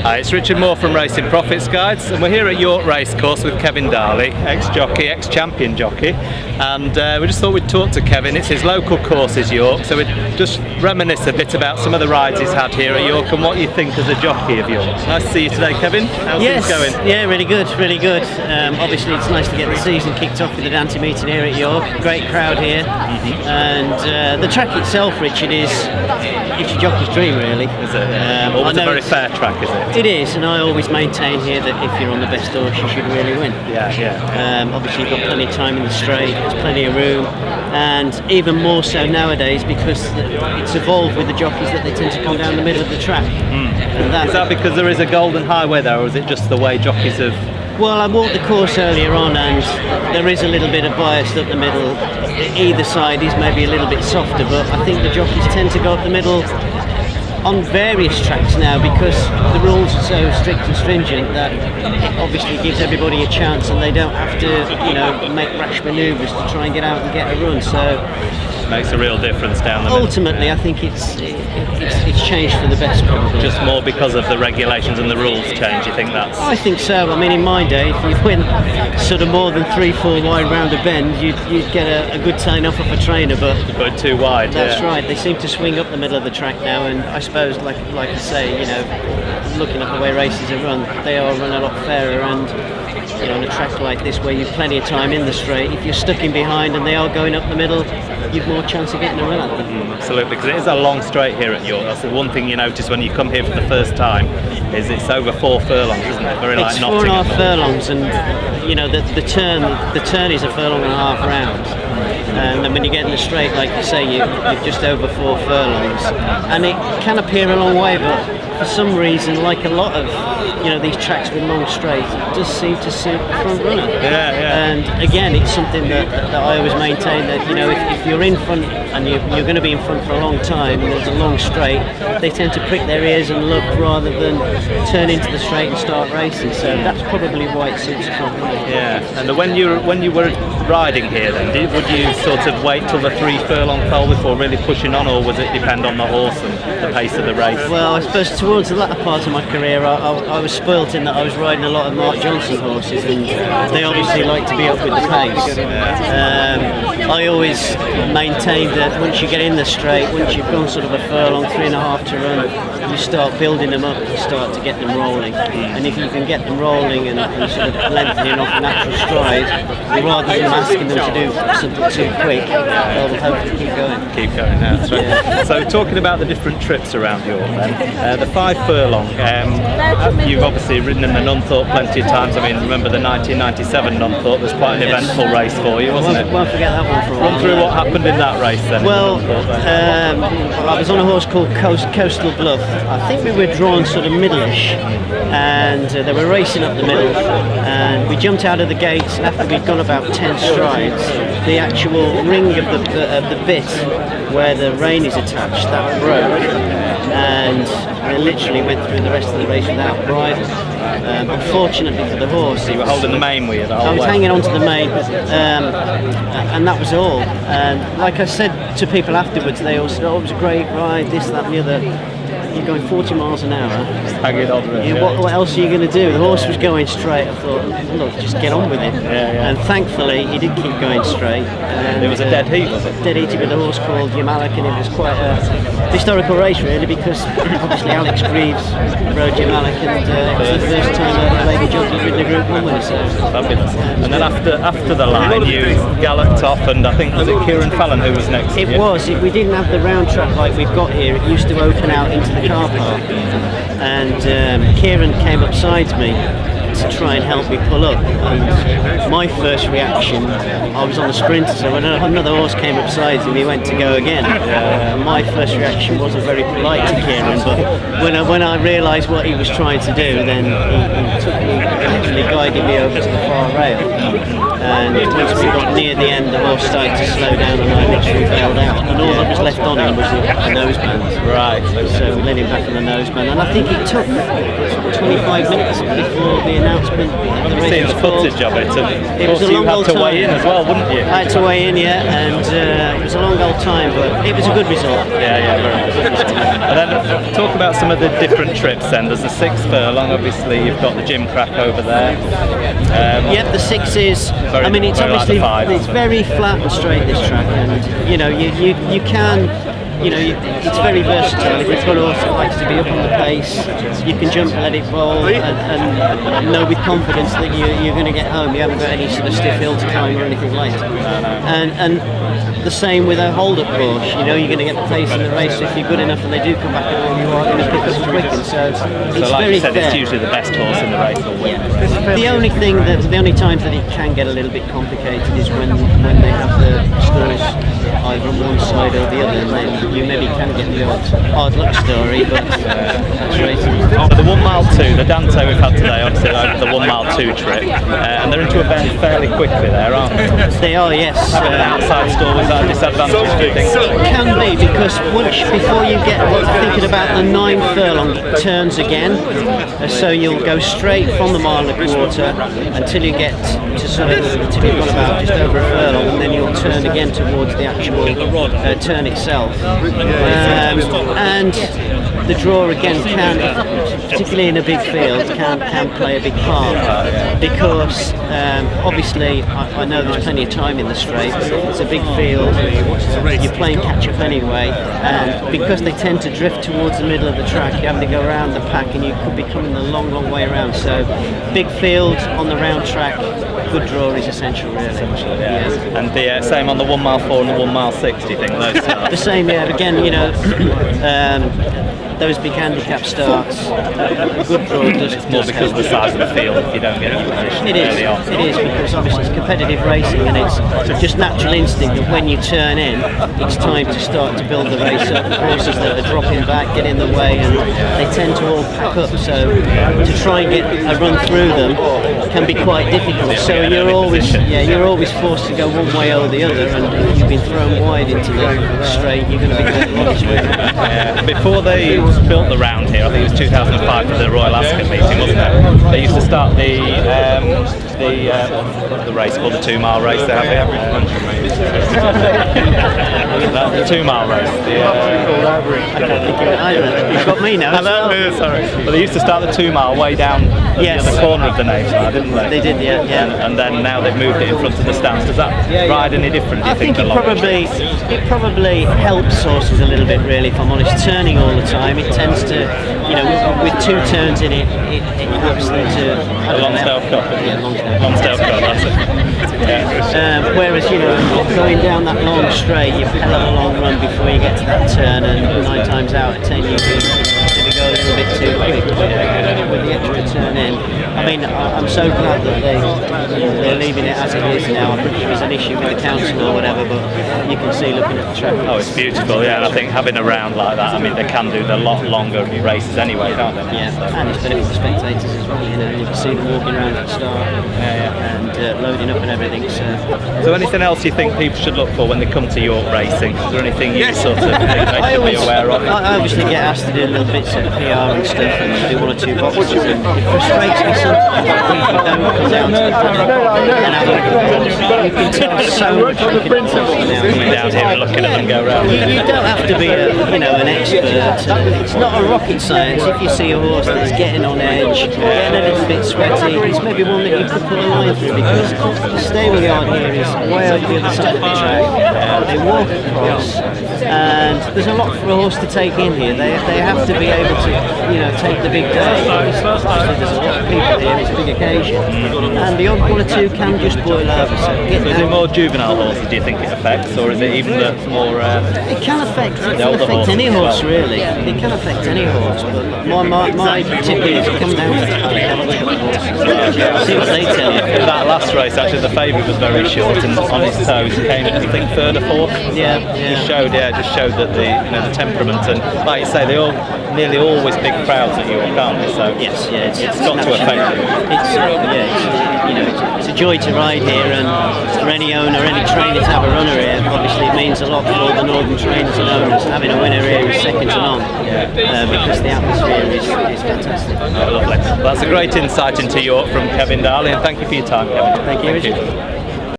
Hi, it's Richard Moore from Racing Profits Guides, and we're here at York Racecourse with Kevin Darley, ex-jockey, ex-champion jockey, and we just thought we'd talk to Kevin. It's his local course is York, so we'd just reminisce a bit about some of the rides he's had here at York and what you think as a jockey of York. Nice to see you today, Kevin. How's things going? Yeah, really good, really good. Obviously it's nice to get the season kicked off with the dancing meeting here at York. Great crowd here, and the track itself, Richard, it's your jockey's dream, really. Is it? Always a very fair track, is it? It is, and I always maintain here that if you're on the best horse, you should really win. Yeah. Obviously, you've got plenty of time in the straight, there's plenty of room, and even more so nowadays because it's evolved with the jockeys that they tend to come down the middle of the track. Is that because there is a golden highway there, or is it just the way jockeys have... Well, I walked the course earlier on, and there is a little bit of bias up the middle. Either side is maybe a little bit softer, but I think the jockeys tend to go up the middle on various tracks now because the rules are so strict and stringent that it obviously gives everybody a chance, and they don't have to, make rash manoeuvres to try and get out and get a run. So makes a real difference down the middle. Ultimately, I think it's changed for the best, probably. Just more because of the regulations and the rules change, you think that's... I think so. I mean, in my day, if you win sort of more than 3-4 wide round a bend, you'd get a good sign off of a trainer, but... Going too wide, That's right. They seem to swing up the middle of the track now, and I suppose, like I say, looking at the way races are run, they are run a lot fairer, and on a track like this where you've plenty of time in the straight, if you're stuck in behind and they are going up the middle, you've more chance of getting a run at them. Absolutely, because it is a long straight here at York. That's the one thing you notice when you come here for the first time, is it's over 4 furlongs, isn't it? Very like Nottingham. It's 4.5 furlongs, and the turn is a furlong and a half round. And then when you get in the straight, like you say, you're just over 4 furlongs, and it can appear a long way, but for some reason, like a lot of these tracks with long straight, it does seem to suit the front runner. Yeah. And again, it's something that I always maintain that if you're in front and you're going to be in front for a long time, and there's a long straight, they tend to prick their ears and look rather than turn into the straight and start racing. So that's probably why it suits the front runner. Yeah. And when you were riding here, then would you sort of wait till the 3 furlong fell before really pushing on, or was it depend on the horse and the pace of the race? Well, I suppose towards the latter part of my career, I was spoilt in that I was riding a lot of Mark Johnson horses, and they obviously like to be up with the pace. I always maintained that once you get in the straight, once you've gone sort of a furlong, 3.5 to run, you start building them up, you start to get them rolling. And if you can get them rolling and sort of lengthening off a natural stride, rather than asking them to do something too quick, they'll hopefully keep going. Keep going, that's right. Yeah. So talking about the different trips around York then, the 5 furlong, you've obviously ridden in the Nunthorpe plenty of times. I mean, remember the 1997 Nunthorpe was quite an eventful race for you, wasn't it? Won't forget that one for a while. Run through what happened in that race then. Well, I was on a horse called Coastal Bluff. I think we were drawn sort of middle-ish, and they were racing up the middle, and we jumped out of the gates, and after we'd gone about 10 strides, the actual ring of the bit where the rein is attached, that broke, and I literally went through the rest of the race without bridle. Unfortunately for the horse, you were holding the mane with you the whole way. I was hanging onto the mane, and that was all. And like I said to people afterwards, they all said, "Oh, it was a great ride, this, that, and the other." You're going 40 miles an hour. Just hanging on with it. What else are you going to do? The horse was going straight. I thought, look, just get on with it. Yeah. And thankfully, he did keep going straight. And it was a dead heat, was it? Dead heat with a horse called Yamalak, and it was quite a historical race, really, because obviously Alex Greaves rode Yamalak, and it was the first time a lady jockey had ridden a Group 1 winner. So fabulous. And then after the line, you galloped off, and I think, was it Kieran Fallon who was next? It was. We didn't have the round track like we've got here. It used to open out into the car park, and Kieran came up beside me to try and help me pull up, and my first reaction, I was on the sprinter, so when another horse came up beside him, he went to go again. My first reaction wasn't very polite to Kieran, but when I realised what he was trying to do, then he took me, actually guided me over to the far rail, and once we got near the end, the horse started to slow down, and I literally bailed out, and all that was left on him was the noseband. Right. So we led him back on the noseband, and I think it took 25 minutes before the announcement. I've seen the footage of it. And It of was course, a you long had old to time. weigh in as well, wouldn't you? I had to weigh in, yeah, and it was a long old time, but it was a good result. Yeah, very good. And then talk about some of the different trips then. There's the 6-furlong, obviously you've got the gym crack over there. Yep, the 6 is, Very- I mean, it's very like obviously, the 5, it's isn't it? very flat and straight, this track, and, you know, you can, you know, it's very versatile. If you've got a horse that likes to be up on the pace, you can jump, let it roll, and know with confidence that you're going to get home. You haven't got any sort of stiff hill to climb or anything like that. And the same with a hold-up course. You know, you're going to get the pace in the race. So if you're good enough and they do come back at all, you are going to pick up and quicken. So it's So like very you said, fair. it's usually the best horse in the race will win. The only times that it can get a little bit complicated is when they have the scores either on one side or the other, and then you maybe can get the odd hard luck story, but that's racing. So the 1 mile 2, the Dante we've had today, obviously like the 1 mile 2 trip, and they're into a bend fairly quickly there, aren't they? They are, yes. Having an outside stall, is that a disadvantage, do you think? Can be, because before you get thinking about the 9-furlong, it turns again, so you'll go straight from the 1.25 until you get to until you've got about just over a furlong, and then you'll turn again towards the actual turn itself. And the draw again can, particularly in a big field, can play a big part, because obviously I know there's plenty of time in the straight. It's a big field, you're playing catch up anyway, and because they tend to drift towards the middle of the track, you're having to go around the pack and you could be coming a long way around. So big field on the round track, good draw is essential, really. Yeah. And the same on the 1 mile 4 and the 1 mile 6, do you think, those two? The same, yeah. Again, you know, those big handicap starts, a good draw does. It's more because of the size of the field if you don't get your position early on. It is, because obviously it's competitive racing, and it's just natural instinct that when you turn in, it's time to start to build the race up. Horses that are dropping back get in the way, and they tend to all pack up. So to try and get a run through them can be quite difficult. So you're always forced to go one way or the other, and if you've been thrown wide into the straight, you're going to be going lost with it. Before they built the round here, I think it was 2005 for the Royal Ascot meeting, wasn't it? They used to start the race called the 2 mile race. They have here. The 2 mile race. I can't think of it either. You've got me now. Hello, sorry. But they used to start the 2 mile way down the other corner of the nave side, didn't they? They did, yeah. And then now they've moved it in front of the stands. Does that ride any different, do you I think it probably helps horses a little bit, really, if I'm honest. Turning all the time, it tends to, you know, with 2 turns in it helps them to. Lonsdale Cup. Yeah, Lonsdale Cup, that's it. Yeah. Whereas, you know, going down that long straight, you've got a long run before you get to that turn, and 9 times out of 10 you maybe go a little bit too quick. With the extra turn in, I mean, I'm so glad that they're leaving it as it is now. I think it was an issue with the council or whatever, but you can see looking at the track. Oh, it's beautiful, yeah, and I think having a round like that, I mean, they can do the lot longer races anyway, can't they? Yeah, and it's better for the spectators as well, you know, you can see them walking around at the start and loading up and everything. So anything else you think people should look for when they come to York racing? Is there anything you sort of think they should be aware of? I obviously get asked to do little bits of PR and stuff and do 1 or 2 boxes, and it frustrates me sometimes when people don't come down to the paddock and have a look at the horse. You can tell so much looking at the horse now. Coming down here and looking at them go round. You don't have to be an expert. It's not a rocket science. If you see a horse that's getting on edge, getting a little bit sweaty, it's maybe one that you could put a line through, because the stable yard here is way over the other side of the track. They walk across, and there's a lot for a horse to take in here. They have to be able to, you know, take the big day. Obviously there's a lot of people here, it's a big occasion, and the odd 1 or 2 can just boil over. So Is it more juvenile horses, do you think it affects, or is it even the more... It can affect older horses any as horse, well? really. It can affect any horse, but my tip is come down to the paddock, have a look at the horses, see what they tell you. In that last race, actually, the favourite was very short and on his toes. Came, I think, 3rd or 4th. Yeah. Just showed that the temperament, and like you say, they all nearly always big crowds at York, aren't they? So Yes, it's got to affect you. It's a joy to ride here, and for any owner, any trainer to have a runner here, obviously it means means a lot for the Northern trainers and owners. Having a winner here is second to none, because the atmosphere is fantastic. Oh, lovely. Well, that's a great insight into York from Kevin Darley, and thank you for your time, Kevin. Thank you, Richard.